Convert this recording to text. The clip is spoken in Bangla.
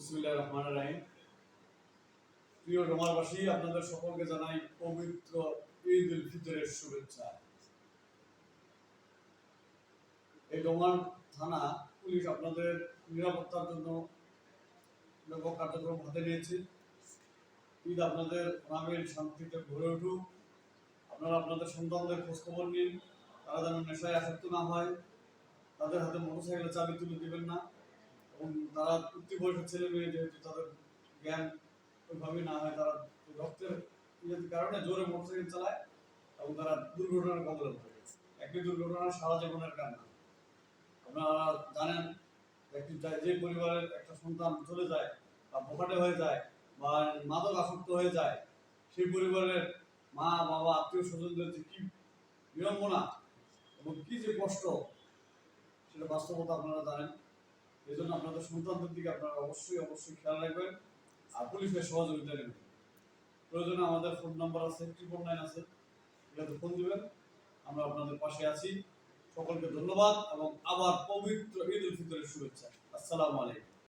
বিসমিল্লাহির রহমানির রহিম। প্রিয় ডোমারবাসী, আপনাদের সকলকে জানাই পবিত্র ঈদ উল ফিতরের শুভেচ্ছা। এই ডোমার থানা পুলিশ আপনাদের নিরাপত্তার জন্য ব্যাপক কার্যক্রম হাতে নিয়েছে। ঈদ আপনাদের গ্রামের শান্তিতে ভরে উঠুক। আপনারা আপনাদের সন্তানদের খোঁজখবর নিন, তারা যেন নেশায় আসক্ত না হয়। তাদের হাতে মোটরসাইকেলের চাবি তুলে দিবেন না, এবং তারা উঠতি বয়সের ছেলে মেয়ে, যেহেতু তাদের জ্ঞান ওইভাবেই না হয়, তারা রক্তের কারণে জোরে মোটরসাইকেল চালায় এবং তারা দুর্ঘটনার কবলে পড়ে। একটি দুর্ঘটনা সারা জীবনের কান্না। আপনারা জানেন, যে পরিবারের একটা সন্তান চলে যায় বা বোকাটে হয়ে যায় বা মাদক আসক্ত হয়ে যায়, সেই পরিবারের মা বাবা আত্মীয় স্বজনদের যে কি বিড়ম্বনা এবং কি যে কষ্ট, সেটা বাস্তবতা আপনারা জানেন। এই জন্য আপনাদের সন্তানদের দিকে আপনারা অবশ্যই খেয়াল রাখবেন আর পুলিশের সহযোগিতা নেবেন। প্রয়োজনে আমাদের ফোন নাম্বার আছে, 999 আছে, এটাতে ফোন দিবেন, আমরা আপনাদের পাশে আছি। সকলকে ধন্যবাদ এবং আবার পবিত্র ঈদ উল ফিতরের শুভেচ্ছা। আসসালামু আলাইকুম।